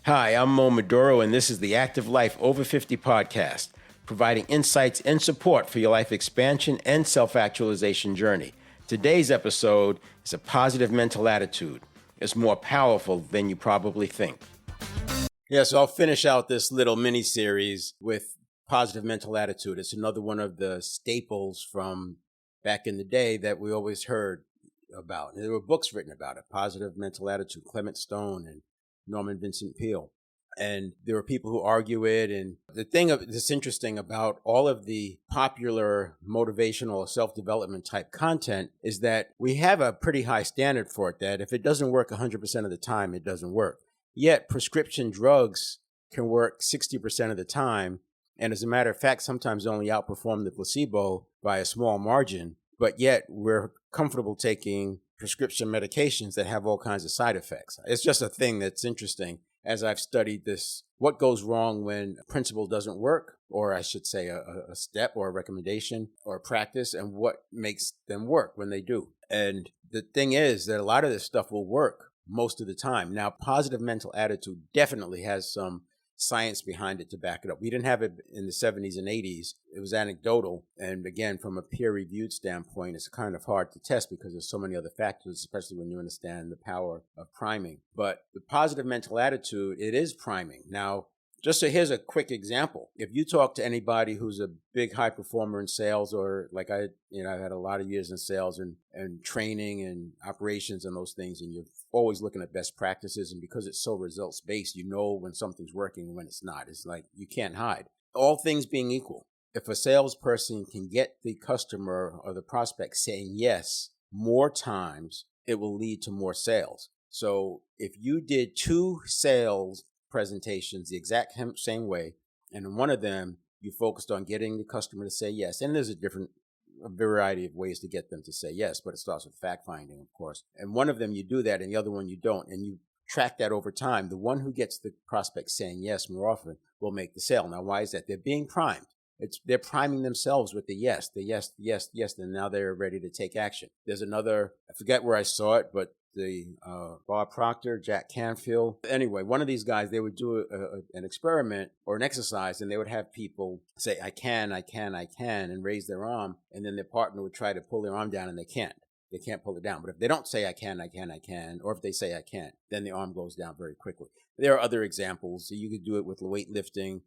Hi, I'm Mo Maduro, and this is the Active Life Over 50 podcast, providing insights and support for your life expansion and self-actualization journey. Today's episode is a positive mental attitude. It's more powerful than you probably think. So I'll finish out this little mini-series with positive mental attitude. It's another one of the staples from back in the day that we always heard about. And there were books written about it, Positive Mental Attitude, Clement Stone and Norman Vincent Peale. And there are people who argue it. And the thing that's interesting about all of the popular motivational or self-development type content is that we have a pretty high standard for it, that if it doesn't work 100% of the time, it doesn't work. Yet prescription drugs can work 60% of the time. And as a matter of fact, sometimes only outperform the placebo by a small margin. But yet we're comfortable taking prescription medications that have all kinds of side effects. It's just a thing that's interesting as I've studied this, what goes wrong when a principle doesn't work, or I should say a step or a recommendation or a practice, and what makes them work when they do. And the thing is that a lot of this stuff will work most of the time. Now, positive mental attitude definitely has some science behind it to back it up. We didn't have it in the 70s and 80s. It was anecdotal. And again, from a peer-reviewed standpoint, it's kind of hard to test because there's so many other factors, especially when you understand the power of priming. But the positive mental attitude, it is priming. Now, here's a quick example. If you talk to anybody who's a big high performer in sales, or like I had a lot of years in sales and training and operations and those things, and you're always looking at best practices. And because it's so results based, you know when something's working and when it's not. It's like you can't hide. All things being equal, if a salesperson can get the customer or the prospect saying yes more times, it will lead to more sales. So if you did 2 sales presentations the exact same way, and in one of them you focused on getting the customer to say yes, and there's a variety of ways to get them to say yes, but it starts with fact finding, of course. And one of them you do that and the other one you don't, and you track that over time. The one who gets the prospect saying yes more often will make the sale. Now, why is that? They're being primed. They're priming themselves with the yes, and now they're ready to take action. There's another, I forget where I saw it, but the Bob Proctor, Jack Canfield. Anyway, one of these guys, they would do an experiment or an exercise, and they would have people say, I can, and raise their arm, and then their partner would try to pull their arm down, and they can't. They can't pull it down. But if they don't say, I can, or if they say, I can't, then the arm goes down very quickly. There are other examples. So you could do it with weightlifting.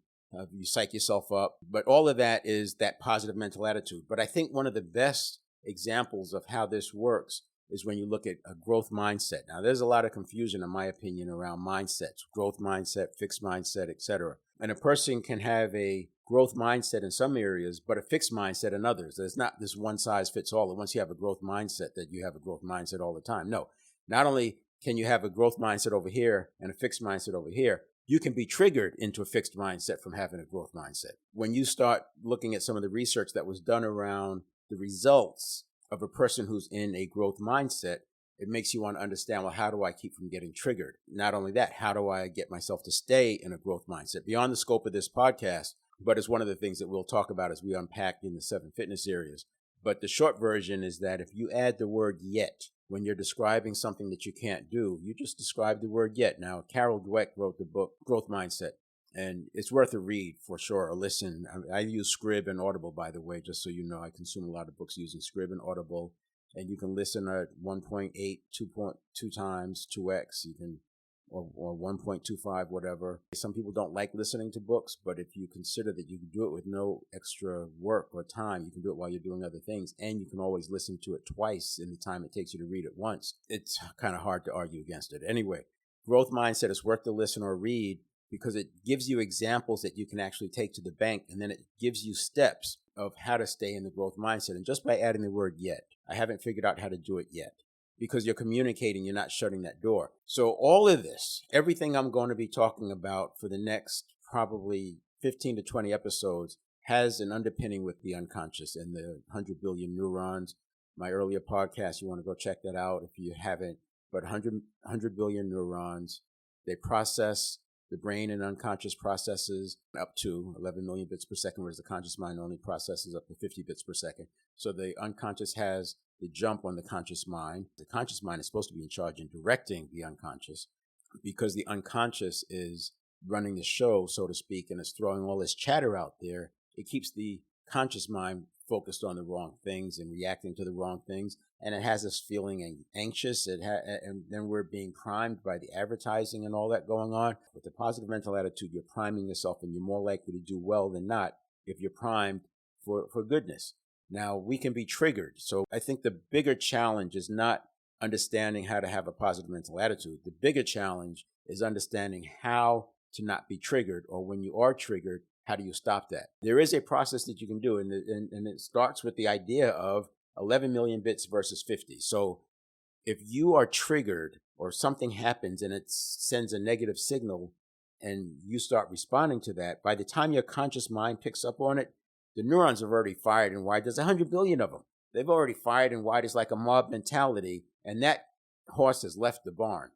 You psych yourself up. But all of that is that positive mental attitude. But I think one of the best examples of how this works is when you look at a growth mindset. Now, there's a lot of confusion, in my opinion, around mindsets, growth mindset, fixed mindset, etc. And a person can have a growth mindset in some areas, but a fixed mindset in others. There's not this one size fits all. And once you have a growth mindset, that you have a growth mindset all the time. No, not only can you have a growth mindset over here and a fixed mindset over here, you can be triggered into a fixed mindset from having a growth mindset. When you start looking at some of the research that was done around the results of a person who's in a growth mindset, it makes you want to understand, well, how do I keep from getting triggered? Not only that, how do I get myself to stay in a growth mindset? Beyond the scope of this podcast, but it's one of the things that we'll talk about as we unpack in the 7 fitness areas. But the short version is that if you add the word yet, when you're describing something that you can't do, you just describe the word yet. Now, Carol Dweck wrote the book, Growth Mindset, and it's worth a read for sure, or listen. I use Scrib and Audible, by the way, just so you know. I consume a lot of books using Scrib and Audible, and you can listen at 1.8, 2.2 times, 2x, you can, or 1.25, whatever. Some people don't like listening to books, but if you consider that you can do it with no extra work or time, you can do it while you're doing other things, and you can always listen to it twice in the time it takes you to read it once. It's kind of hard to argue against it. Anyway, growth mindset is worth to listen or read because it gives you examples that you can actually take to the bank, and then it gives you steps of how to stay in the growth mindset. And just by adding the word yet, I haven't figured out how to do it yet, because you're communicating, you're not shutting that door. So all of this, everything I'm going to be talking about for the next probably 15 to 20 episodes has an underpinning with the unconscious and the 100 billion neurons. My earlier podcast, you want to go check that out if you haven't. But 100 billion neurons, they process, the brain and unconscious processes up to 11 million bits per second, whereas the conscious mind only processes up to 50 bits per second. So the unconscious has the jump on the conscious mind. The conscious mind is supposed to be in charge in directing the unconscious. because the unconscious is running the show, so to speak, and it's throwing all this chatter out there. It keeps the conscious mind focused on the wrong things and reacting to the wrong things. And it has us feeling anxious. And then we're being primed by the advertising and all that going on. With the positive mental attitude, you're priming yourself, and you're more likely to do well than not if you're primed for goodness. Now, we can be triggered. So I think the bigger challenge is not understanding how to have a positive mental attitude. The bigger challenge is understanding how to not be triggered, or when you are triggered, how do you stop that? There is a process that you can do, and it starts with the idea of 11 million bits versus 50. So if you are triggered or something happens and it sends a negative signal and you start responding to that, by the time your conscious mind picks up on it, the neurons have already fired and wired. There's 100 billion of them. They've already fired and wired. It's like a mob mentality, and that horse has left the barn.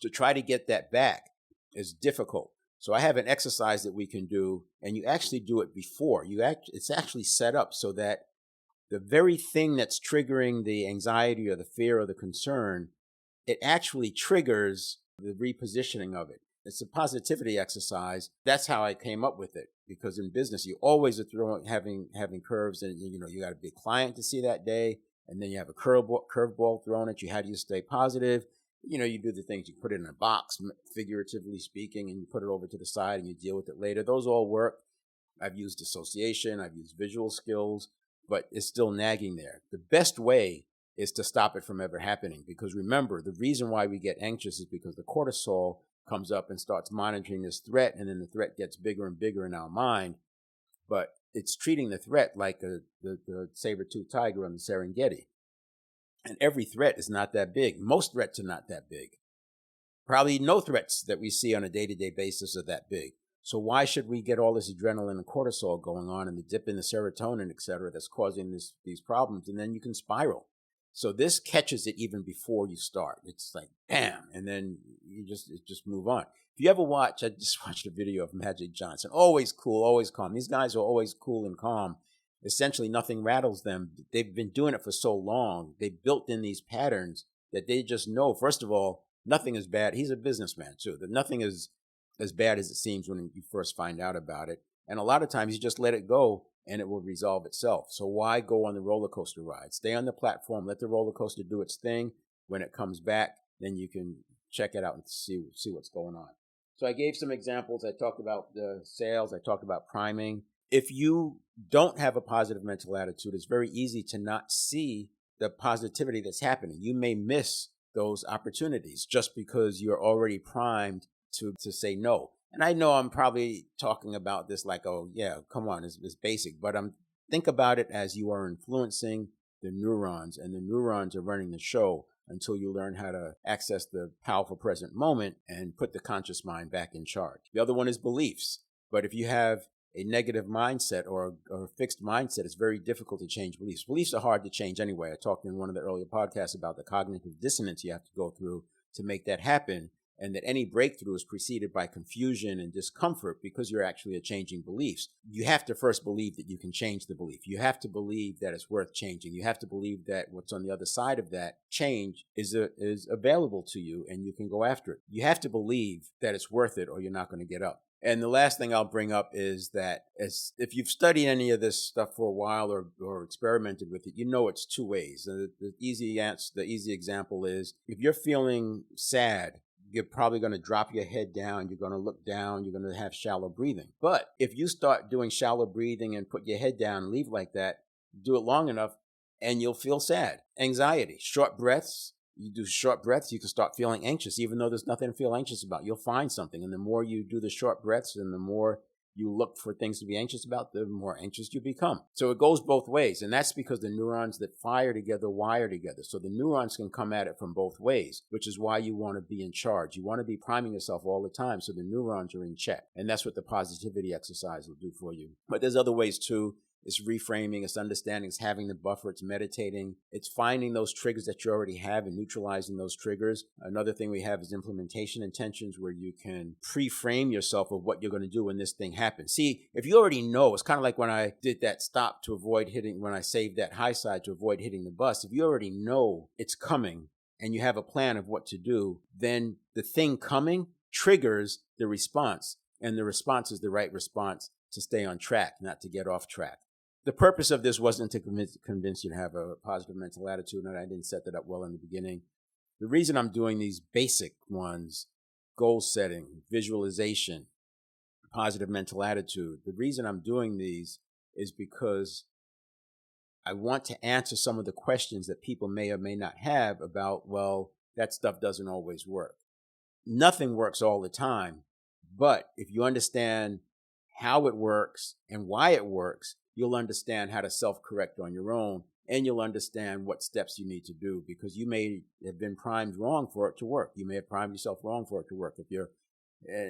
To try to get that back is difficult. So I have an exercise that we can do, and you actually do it before. It's actually set up so that the very thing that's triggering the anxiety or the fear or the concern, it actually triggers the repositioning of it. It's a positivity exercise. That's how I came up with it, because in business, you always are having curves, and you got a big client to see that day, and then you have a curveball thrown at you. How do you stay positive? You do the things, you put it in a box, figuratively speaking, and you put it over to the side and you deal with it later. Those all work. I've used association, I've used visual skills, but it's still nagging there. The best way is to stop it from ever happening, because remember, the reason why we get anxious is because the cortisol comes up and starts monitoring this threat, and then the threat gets bigger and bigger in our mind. But it's treating the threat like the saber-toothed tiger on the Serengeti. And every threat is not that big. Most threats are not that big. Probably no threats that we see on a day-to-day basis are that big. So why should we get all this adrenaline and cortisol going on, and the dip in the serotonin, et cetera, that's causing these problems? And then you can spiral. So this catches it even before you start. It's like, bam, and then you just move on. If you ever watch, I just watched a video of Magic Johnson. Always cool, always calm. These guys are always cool and calm. Essentially, nothing rattles them. They've been doing it for so long. They built in these patterns that they just know, first of all, nothing is bad. He's a businessman, too. That nothing is as bad as it seems when you first find out about it. And a lot of times you just let it go and it will resolve itself. So why go on the roller coaster ride? Stay on the platform. Let the roller coaster do its thing. When it comes back, then you can check it out and see what's going on. So I gave some examples. I talked about the sales. I talked about priming. If you don't have a positive mental attitude, it's very easy to not see the positivity that's happening. You may miss those opportunities just because you're already primed to say no. And I know I'm probably talking about this like, oh, yeah, come on, it's basic. But think about it as you are influencing the neurons, and the neurons are running the show until you learn how to access the powerful present moment and put the conscious mind back in charge. The other one is beliefs. But if you have a negative mindset or a fixed mindset, it's very difficult to change beliefs. Beliefs are hard to change anyway. I talked in one of the earlier podcasts about the cognitive dissonance you have to go through to make that happen, and that any breakthrough is preceded by confusion and discomfort because you're actually changing beliefs. You have to first believe that you can change the belief. You have to believe that it's worth changing. You have to believe that what's on the other side of that change is available to you and you can go after it. You have to believe that it's worth it or you're not going to get up. And the last thing I'll bring up is that if you've studied any of this stuff for a while or experimented with it, you know it's two ways. The easy example is if you're feeling sad, you're probably going to drop your head down. You're going to look down. You're going to have shallow breathing. But if you start doing shallow breathing and put your head down and leave like that, do it long enough and you'll feel sad. Anxiety, short breaths. You do short breaths, you can start feeling anxious, even though there's nothing to feel anxious about. You'll find something. And the more you do the short breaths and the more you look for things to be anxious about, the more anxious you become. So it goes both ways. And that's because the neurons that fire together wire together. So the neurons can come at it from both ways, which is why you want to be in charge. You want to be priming yourself all the time so the neurons are in check. And that's what the positivity exercise will do for you. But there's other ways too. It's reframing, it's understanding, it's having the buffer, it's meditating, it's finding those triggers that you already have and neutralizing those triggers. Another thing we have is implementation intentions, where you can pre-frame yourself of what you're going to do when this thing happens. See, if you already know, it's kind of like when I did that stop to avoid hitting, when I saved that high side to avoid hitting the bus. If you already know it's coming, and you have a plan of what to do, then the thing coming triggers the response. And the response is the right response to stay on track, not to get off track. The purpose of this wasn't to convince you to have a positive mental attitude, and I didn't set that up well in the beginning. The reason I'm doing these basic ones, goal setting, visualization, positive mental attitude, the reason I'm doing these is because I want to answer some of the questions that people may or may not have about, well, that stuff doesn't always work. Nothing works all the time, but if you understand how it works and why it works, you'll understand how to self-correct on your own, and you'll understand what steps you need to do, because you may have been primed wrong for it to work. You may have primed yourself wrong for it to work.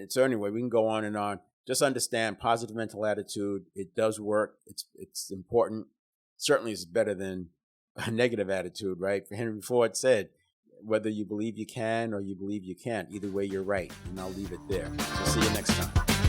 So anyway, we can go on and on. Just understand positive mental attitude. It does work. It's important. Certainly it's better than a negative attitude, right? Henry Ford said, whether you believe you can or you believe you can't, either way you're right. And I'll leave it there. So see you next time.